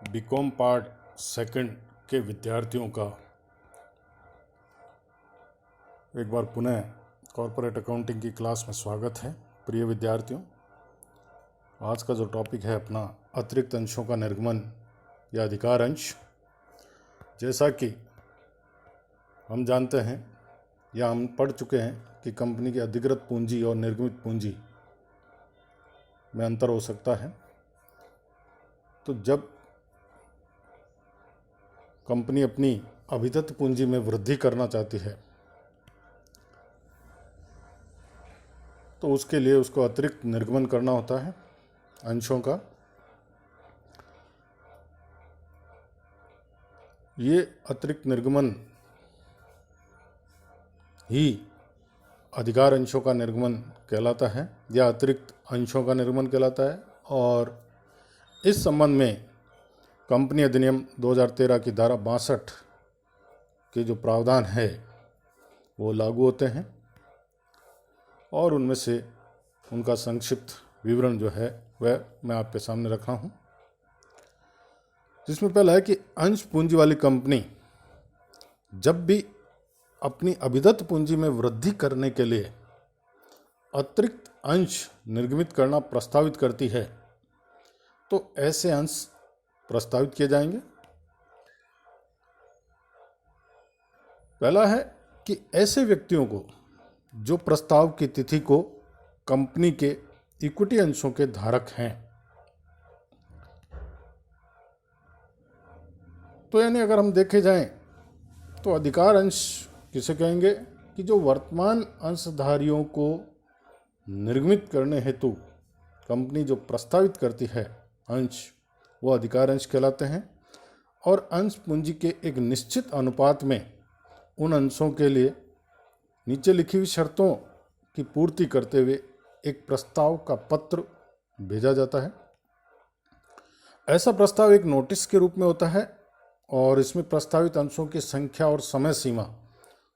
BCom part second के विद्यार्थियों का एक बार पुनः कॉर्पोरेट अकाउंटिंग की क्लास में स्वागत है। प्रिय विद्यार्थियों, आज का जो टॉपिक है अपना अतिरिक्त अंशों का निर्गमन या अधिकार अंश। जैसा कि हम जानते हैं या हम पढ़ चुके हैं कि कंपनी की अधिकृत पूंजी और निर्गमित पूंजी में अंतर हो सकता है। तो जब कंपनी अपनी अभिदत्त पूंजी में वृद्धि करना चाहती है तो उसके लिए उसको अतिरिक्त निर्गमन करना होता है अंशों का। ये अतिरिक्त निर्गमन ही अधिकार अंशों का निर्गमन कहलाता है या अतिरिक्त अंशों का निर्गमन कहलाता है। और इस संबंध में कंपनी अधिनियम 2013 की धारा 62 के जो प्रावधान है वो लागू होते हैं और उनमें से उनका संक्षिप्त विवरण जो है वह मैं आपके सामने रखा हूँ। जिसमें पहला है कि अंश पूंजी वाली कंपनी जब भी अपनी अभिदत्त पूंजी में वृद्धि करने के लिए अतिरिक्त अंश निर्गमित करना प्रस्तावित करती है तो ऐसे अंश प्रस्तावित किए जाएंगे। पहला है कि ऐसे व्यक्तियों को जो प्रस्ताव की तिथि को कंपनी के इक्विटी अंशों के धारक हैं, तो यानी अगर हम देखे जाएं तो अधिकार अंश किसे कहेंगे कि जो वर्तमान अंशधारियों को निर्गमित करने हेतु कंपनी जो प्रस्तावित करती है अंश, वो अधिकार अंश कहलाते हैं। और अंश पूंजी के एक निश्चित अनुपात में उन अंशों के लिए नीचे लिखी हुई शर्तों की पूर्ति करते हुए एक प्रस्ताव का पत्र भेजा जाता है। ऐसा प्रस्ताव एक नोटिस के रूप में होता है और इसमें प्रस्तावित अंशों की संख्या और समय सीमा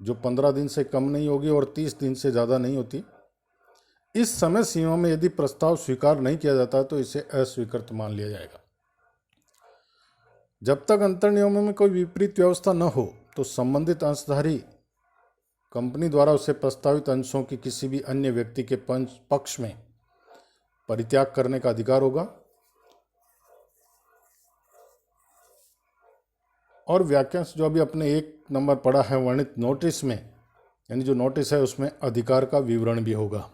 जो 15 दिन से कम नहीं होगी और 30 दिन से ज़्यादा नहीं होती। इस समय सीमा में यदि प्रस्ताव स्वीकार नहीं किया जाता तो इसे अस्वीकृत मान लिया जाएगा। जब तक अंतर नियमों में कोई विपरीत व्यवस्था न हो तो संबंधित अंशधारी कंपनी द्वारा उसे प्रस्तावित अंशों की किसी भी अन्य व्यक्ति के पक्ष में परित्याग करने का अधिकार होगा। और वाक्यांश जो अभी अपने 1 नंबर पढ़ा है वर्णित नोटिस में, यानी जो नोटिस है उसमें अधिकार का विवरण भी होगा।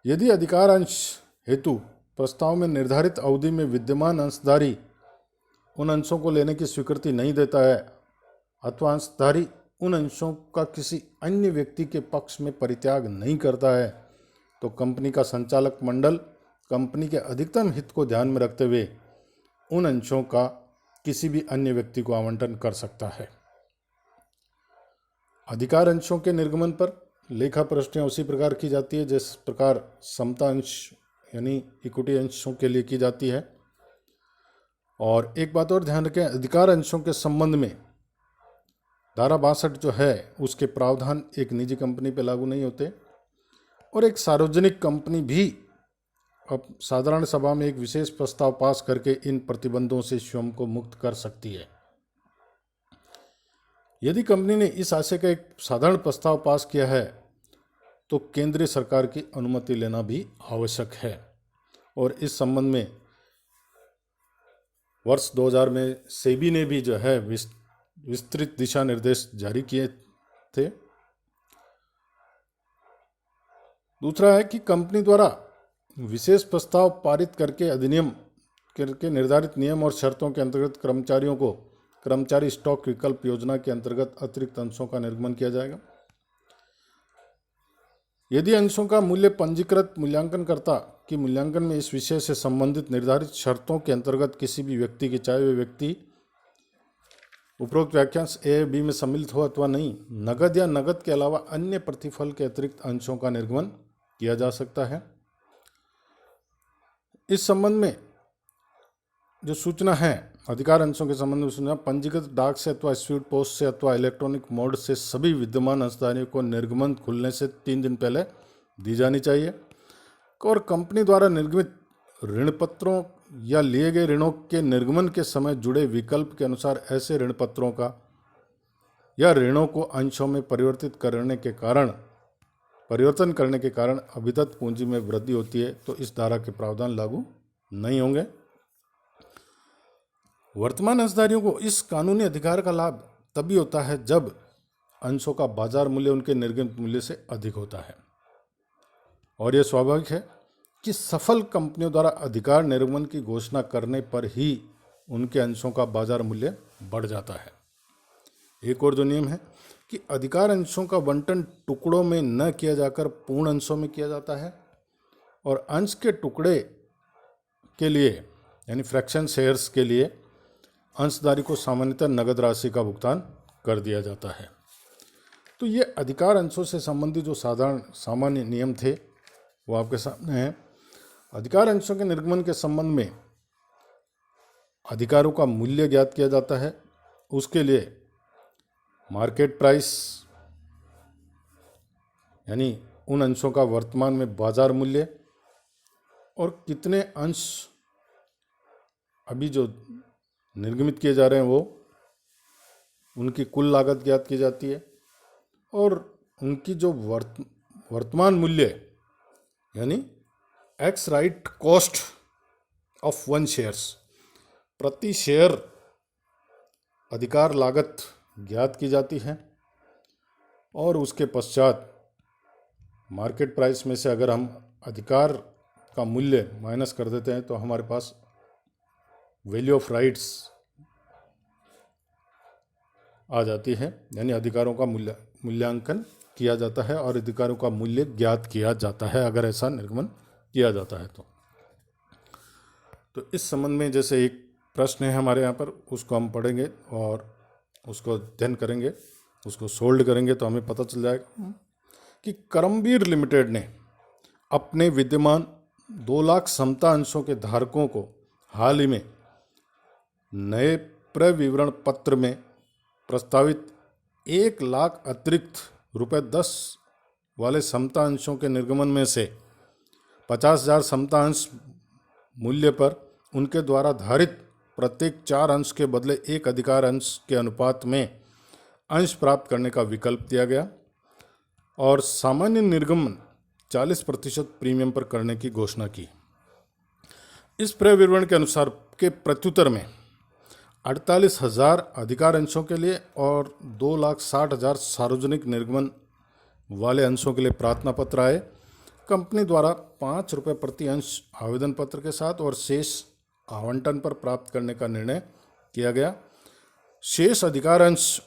यदि अधिकार अंश हेतु प्रस्ताव में निर्धारित अवधि में विद्यमान अंशधारी उन अंशों को लेने की स्वीकृति नहीं देता है अथवा अंशधारी उन अंशों का किसी अन्य व्यक्ति के पक्ष में परित्याग नहीं करता है तो कंपनी का संचालक मंडल कंपनी के अधिकतम हित को ध्यान में रखते हुए उन अंशों का किसी भी अन्य व्यक्ति को आवंटन कर सकता है। अधिकार अंशों के निर्गमन पर लेखा प्रविष्टियां उसी प्रकार की जाती है जिस प्रकार समता अंश यानी इक्विटी अंशों के लिए की जाती है। और एक बात और ध्यान रखें, अधिकार अंशों के संबंध में धारा 62 जो है उसके प्रावधान एक निजी कंपनी पर लागू नहीं होते और एक सार्वजनिक कंपनी भी अब साधारण सभा में एक विशेष प्रस्ताव पास करके इन प्रतिबंधों से स्वयं को मुक्त कर सकती है। यदि कंपनी ने इस आशय का एक साधारण प्रस्ताव पास किया है तो केंद्रीय सरकार की अनुमति लेना भी आवश्यक है। और इस संबंध में वर्ष 2000 में सेबी ने भी जो है विस्तृत दिशा निर्देश जारी किए थे। दूसरा है कि कंपनी द्वारा विशेष प्रस्ताव पारित करके अधिनियम के निर्धारित नियम और शर्तों के अंतर्गत कर्मचारियों को कर्मचारी स्टॉक विकल्प योजना के अंतर्गत अतिरिक्त अंशों का निर्गमन किया जाएगा। यदि अंशों का मूल्य पंजीकृत मूल्यांकनकर्ता की मूल्यांकन में इस विषय से संबंधित निर्धारित शर्तों के अंतर्गत किसी भी व्यक्ति की, चाहे वे व्यक्ति उपरोक्त व्याख्यांश ए बी में सम्मिलित हो अथवा नहीं, नगद या नगद के अलावा अन्य प्रतिफल के अतिरिक्त अंशों का निर्गमन किया जा सकता है। इस संबंध में जो सूचना है अधिकार अंशों के संबंध में सूचना पंजीकृत डाक से अथवा स्पीड पोस्ट से अथवा इलेक्ट्रॉनिक मोड से सभी विद्यमान अंशधारियों को निर्गमन खुलने से 3 दिन पहले दी जानी चाहिए। और कंपनी द्वारा निर्गमित ऋण पत्रों या लिए गए ऋणों के निर्गमन के समय जुड़े विकल्प के अनुसार ऐसे ऋण पत्रों का या ऋणों को अंशों में परिवर्तन करने के कारण अभिदत्त पूंजी में वृद्धि होती है तो इस धारा के प्रावधान लागू नहीं होंगे। वर्तमान अंशधारियों को इस कानूनी अधिकार का लाभ तभी होता है जब अंशों का बाजार मूल्य उनके निर्गमित मूल्य से अधिक होता है, और यह स्वाभाविक है कि सफल कंपनियों द्वारा अधिकार निर्गमन की घोषणा करने पर ही उनके अंशों का बाजार मूल्य बढ़ जाता है। एक और जो नियम है कि अधिकार अंशों का बंटन टुकड़ों में न किया जाकर पूर्ण अंशों में किया जाता है, और अंश के टुकड़े के लिए यानी फ्रैक्शन शेयर्स के लिए अंशधारी को सामान्यतः नगद राशि का भुगतान कर दिया जाता है। तो ये अधिकार अंशों से संबंधित जो सामान्य नियम थे वो आपके सामने हैं। अधिकार अंशों के निर्गमन के संबंध में अधिकारों का मूल्य ज्ञात किया जाता है। उसके लिए मार्केट प्राइस यानी उन अंशों का वर्तमान में बाजार मूल्य और कितने अंश अभी जो निर्गमित किए जा रहे हैं वो उनकी कुल लागत ज्ञात की जाती है, और उनकी जो वर्तमान मूल्य यानी x right cost of one shares प्रति शेयर अधिकार लागत ज्ञात की जाती है। और उसके पश्चात मार्केट प्राइस में से अगर हम अधिकार का मूल्य माइनस कर देते हैं तो हमारे पास वैल्यू ऑफ राइट्स आ जाती है, यानी अधिकारों का मूल्यांकन किया जाता है और अधिकारों का मूल्य ज्ञात किया जाता है अगर ऐसा निर्गमन किया जाता है तो इस संबंध में जैसे एक प्रश्न है हमारे यहाँ पर, उसको हम पढ़ेंगे और उसको अध्ययन करेंगे, उसको सोल्व करेंगे तो हमें पता चल जाएगा कि करमवीर लिमिटेड ने अपने विद्यमान 2 लाख समता अंशों के धारकों को हाल ही में नए प्रविवरण पत्र में प्रस्तावित 1 लाख अतिरिक्त ₹10 वाले समता अंशों के निर्गमन में से 50,000 समता अंश मूल्य पर उनके द्वारा धारित प्रत्येक 4 अंश के बदले 1 अधिकार अंश के अनुपात में अंश प्राप्त करने का विकल्प दिया गया, और सामान्य निर्गमन 40% प्रीमियम पर करने की घोषणा की। इस प्रविवरण के अनुसार के प्रत्युत्तर में 48,000 अधिकार अंशों के लिए और 2,60,000 सार्वजनिक निर्गमन वाले अंशों के लिए प्रार्थना पत्र आए। कंपनी द्वारा ₹5 प्रति अंश आवेदन पत्र के साथ और शेष आवंटन पर प्राप्त करने का निर्णय किया गया। शेष अधिकार अंश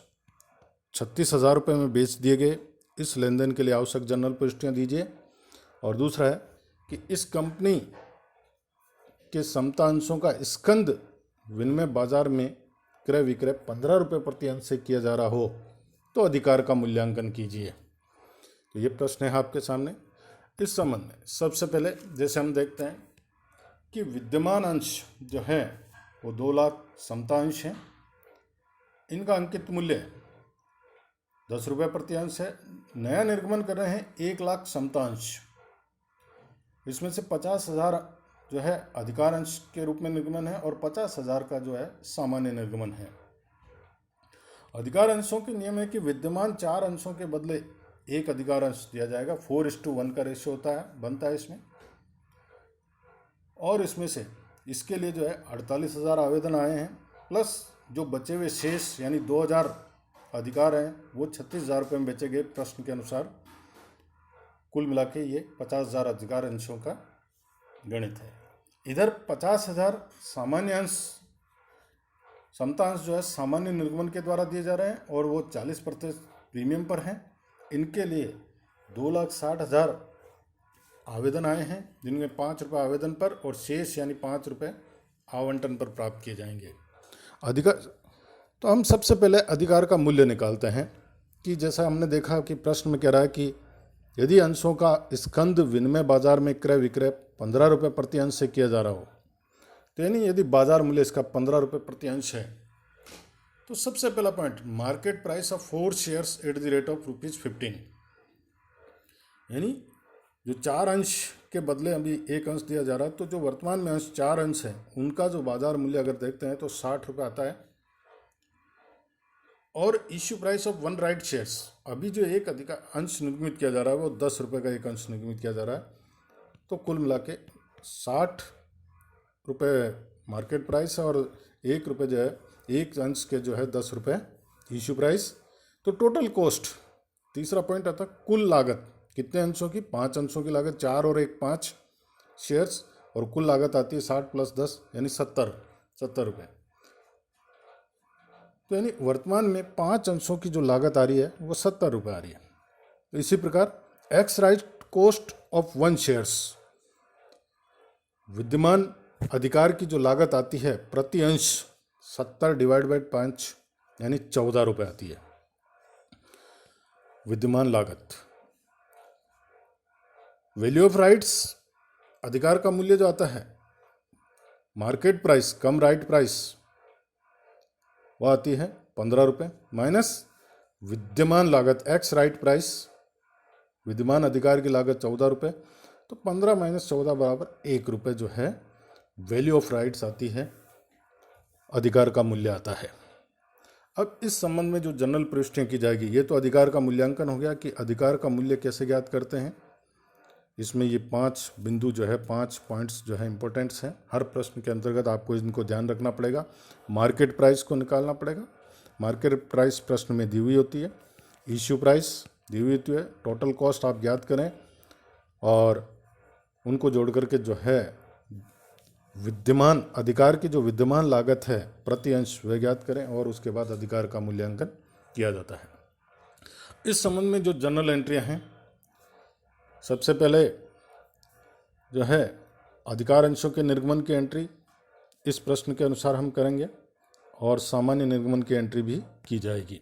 ₹36,000 में बेच दिए गए। इस लेन देन के लिए आवश्यक जनरल प्रविष्टियाँ दीजिए। और दूसरा है कि इस कंपनी के समता अंशों का स्कंद विनिमय बाजार में क्रय विक्रय ₹15 प्रति अंश से किया जा रहा हो तो अधिकार का मूल्यांकन कीजिए। तो ये प्रश्न है आपके सामने। इस संबंध में सबसे पहले जैसे हम देखते हैं कि विद्यमान अंश जो है वो 2 लाख समता अंश हैं, इनका अंकित मूल्य ₹10 प्रति अंश है। नया निर्गमन कर रहे हैं 1 लाख समता अंश, इसमें से 50,000 जो है अधिकार अंश के रूप में निर्गमन है और 50,000 का जो है सामान्य निर्गमन है। अधिकार अंशों के नियम है कि विद्यमान 4 अंशों के बदले 1 अधिकार अंश दिया जाएगा। 4:1 का रेशियो बनता है इसमें। और इसमें से इसके लिए जो है 48,000 आवेदन आए हैं, प्लस जो बचे हुए शेष यानी 2,000 अधिकार हैं वो ₹36,000 में बेचे गए प्रश्न के अनुसार। कुल मिला के ये 50,000 अधिकार अंशों का गणित है। इधर 50,000 सामान्य अंश समता अंश जो है सामान्य निर्गमन के द्वारा दिए जा रहे हैं और वो 40% प्रीमियम पर हैं। इनके लिए 2,60,000 आवेदन आए हैं, जिनमें ₹5 आवेदन पर और शेष यानी ₹5 आवंटन पर प्राप्त किए जाएंगे। अधिकार तो हम सबसे पहले अधिकार का मूल्य निकालते हैं कि जैसा हमने देखा कि प्रश्न में कह रहा है कि यदि अंशों का स्कंद विनिमय बाजार में क्रय विक्रय ₹15 प्रति अंश से किया जा रहा हो, तो यानी यदि बाजार मूल्य इसका ₹15 प्रति अंश है, तो सबसे पहला point market price of 4 shares at the rate of ₹15, यानी जो 4 अंश के बदले अभी 1 अंश दिया जा रहा है, तो जो वर्तमान में अंश 4 अंश है उनका जो बाजार मूल्य अगर देखते हैं तो 60 रुपये आता है। और issue price of 1 right shares, अभी जो एक अधिकार अंश निर्गमित किया जा रहा है वो 10 रुपये का एक अंश निर्गमित किया जा रहा है। तो कुल मिला के 60 रुपये मार्केट प्राइस और 1 रुपये जो है एक अंश के जो है 10 रुपये इश्यू प्राइस। तो टोटल कॉस्ट, तीसरा पॉइंट आता है कुल लागत, कितने अंशों की, 5 अंशों की लागत, 4 और 1 5 शेयर्स, और कुल लागत आती है 60 + 10 यानी 70 रुपये। तो यानी वर्तमान में 5 अंशों की जो लागत आ रही है वो 70 रुपये आ रही है। तो इसी प्रकार x right cost of 1 shares, विद्यमान अधिकार की जो लागत आती है प्रति अंश 70 / 5 यानी 14 रुपये आती है विद्यमान लागत। वैल्यू ऑफ राइट्स, अधिकार का मूल्य जो आता है, मार्केट प्राइस कम राइट प्राइस, वह आती है 15 रुपये, माइनस विद्यमान लागत एक्स राइट प्राइस, विद्यमान अधिकार की लागत 14 रुपये, तो 15 - 14 = 1 रुपये जो है वैल्यू ऑफ राइट्स आती है, अधिकार का मूल्य आता है। अब इस संबंध में जो जनरल प्रविष्टियाँ की जाएगी, ये तो अधिकार का मूल्यांकन हो गया कि अधिकार का मूल्य कैसे ज्ञात करते हैं। इसमें ये 5 बिंदु जो है, 5 पॉइंट्स जो है इंपॉर्टेंट्स हैं। हर प्रश्न के अंतर्गत आपको इनको ध्यान रखना पड़ेगा। मार्केट प्राइस को निकालना पड़ेगा, मार्केट प्राइस प्रश्न में दी हुई होती है, इश्यू प्राइस दी हुई होती है, टोटल कॉस्ट आप ज्ञात करें और उनको जोड़ करके जो है विद्यमान अधिकार की जो विद्यमान लागत है प्रति अंश वह ज्ञात करें और उसके बाद अधिकार का मूल्यांकन किया जाता है। इस संबंध में जो जनरल एंट्रियां हैं, सबसे पहले जो है अधिकार अंशों के निर्गमन की एंट्री इस प्रश्न के अनुसार हम करेंगे और सामान्य निर्गमन की एंट्री भी की जाएगी।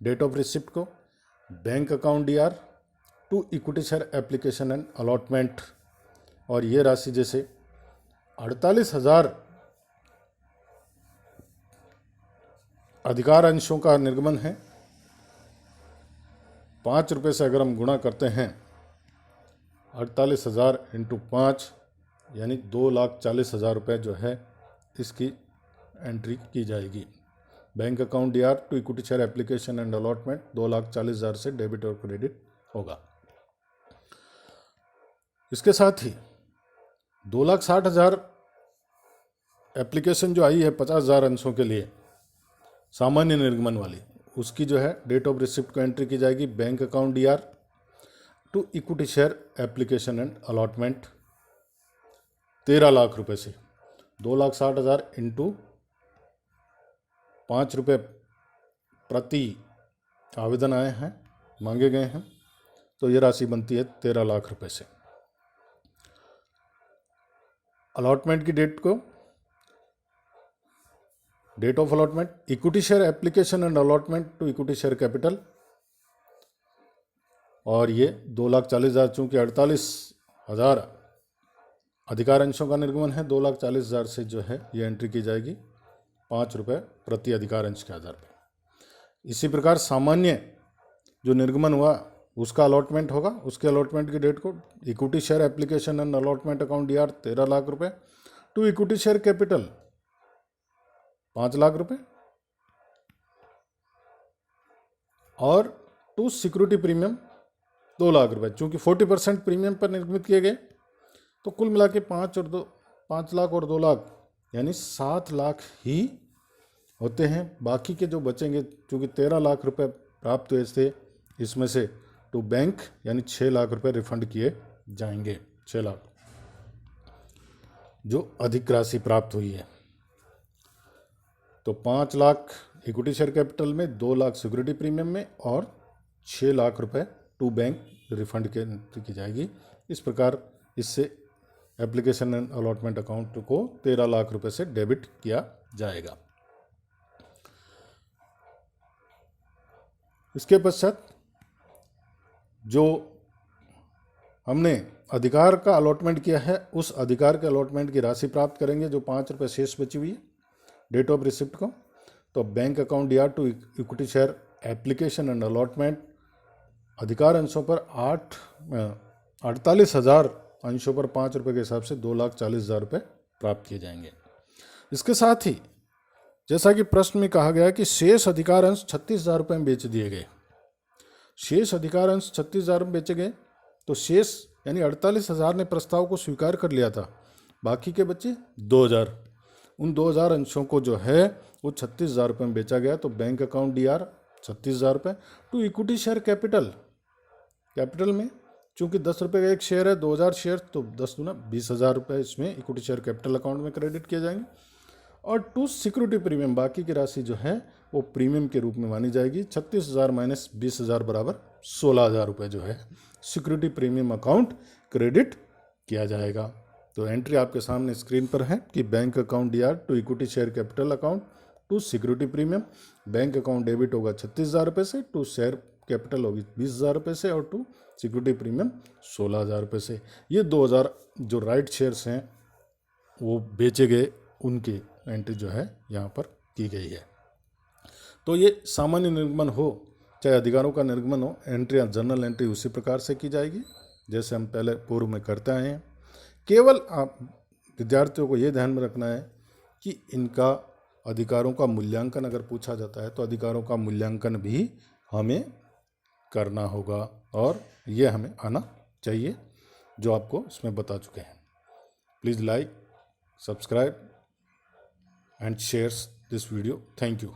डेट ऑफ रिसिप्ट को bank account DR to equity share application and allotment, और ये राशि जैसे 48,000 अधिकार अंशों का निर्गमन है, 5 रुपये से अगर हम गुणा करते हैं 48,000 × 5 यानी 2,40,000 रुपये जो है इसकी एंट्री की जाएगी। Bank account DR to equity share application and allotment 2,40,000 से डेबिट और क्रेडिट होगा। इसके साथ ही 2,60,000 एप्लीकेशन जो आई है 50,000 अंशों के लिए सामान्य निर्गमन वाली, उसकी जो है डेट ऑफ रिसिप्ट को एंट्री की जाएगी bank account DR to equity share application and allotment 13 lakh रुपए से। 2,60,000 × 5 रुपये प्रति आवेदन आए हैं, मांगे गए हैं, तो ये राशि बनती है 13 लाख रुपए से। अलॉटमेंट की डेट को, date of allotment equity share application and allotment to equity share capital, और ये 2,40,000 चूँकि 48,000 अधिकार अंशों का निर्गमन है, 2,40,000 से जो है ये एंट्री की जाएगी 5 रुपये प्रति अधिकार अंश के आधार पर। इसी प्रकार सामान्य जो निर्गमन हुआ उसका अलॉटमेंट होगा, उसके अलॉटमेंट की डेट को equity share application and allotment account DR 13 lakh रुपए to equity share capital 5 lakh रुपए और टू सिक्योरिटी प्रीमियम 2 लाख रुपए। चूंकि 40% प्रीमियम पर निर्गमित किए गए तो कुल मिला के 5 लाख और 2 लाख यानी 7 लाख ही होते हैं। बाकी के जो बचेंगे, चूँकि 13 लाख रुपए प्राप्त हुए थे, इसमें से टू बैंक यानी 6 लाख रुपए रिफंड किए जाएंगे। 6 लाख जो अधिक राशि प्राप्त हुई है, तो 5 लाख इक्विटी शेयर कैपिटल में, 2 लाख सिक्योरिटी प्रीमियम में और 6 लाख रुपए टू बैंक रिफंड की जाएगी। इस प्रकार इससे एप्लीकेशन एंड अलॉटमेंट अकाउंट को 13 लाख रुपए से डेबिट किया जाएगा। इसके पश्चात जो हमने अधिकार का अलॉटमेंट किया है, उस अधिकार के अलॉटमेंट की राशि प्राप्त करेंगे जो 5 रुपये शेष बची हुई है डेट ऑफ रिसिप्ट को। तो bank account DR to equity share application and allotment अधिकार अंशों पर 48,000 अंशों पर 5 रुपये के हिसाब से 2,40,000 रुपये प्राप्त किए जाएंगे। इसके साथ ही जैसा कि प्रश्न में कहा गया कि शेष अधिकार अंश 36,000 रुपये में बेच दिए गए। शेष अधिकार अंश 36,000 में बेचे गए तो शेष यानी 48,000 ने प्रस्ताव को स्वीकार कर लिया था, बाकी के बचे 2,000। उन 2,000 अंशों को जो है वो 36,000 रुपये में बेचा गया। तो बैंक अकाउंट DR 36,000 रुपये टू इक्विटी शेयर कैपिटल में चूंकि 10 रुपये का एक शेयर है, 2,000 शेयर, तो 10 दूना 20,000 रुपये इसमें इक्विटी शेयर कैपिटल अकाउंट में क्रेडिट किए जाएंगे। और टू सिक्योरिटी प्रीमियम, बाकी की राशि जो है वो प्रीमियम के रूप में मानी जाएगी। 36,000 माइनस 20,000 बराबर 16,000 रुपये जो है सिक्योरिटी प्रीमियम अकाउंट क्रेडिट किया जाएगा। तो एंट्री आपके सामने स्क्रीन पर है कि bank account DR to equity share capital account to security premium. Bank account debit होगा 36,000 रुपये से, टू शेयर कैपिटल होगी 20,000 रुपये से और टू सिक्योरिटी प्रीमियम 16,000 रुपये से। ये 2,000 जो राइट शेयर्स हैं वो बेचे गए, उनकी एंट्री जो है यहाँ पर की गई है। तो ये सामान्य निर्गमन हो चाहे अधिकारों का निर्गमन हो, एंट्री जनरल एंट्री उसी प्रकार से की जाएगी जैसे हम पहले पूर्व में करते आए हैं। केवल आप विद्यार्थियों को ये ध्यान में रखना है कि इनका अधिकारों का मूल्यांकन अगर पूछा जाता है तो अधिकारों का मूल्यांकन भी हमें करना होगा और ये हमें आना चाहिए जो आपको इसमें बता चुके हैं। Please like, subscribe and shares this video. Thank you.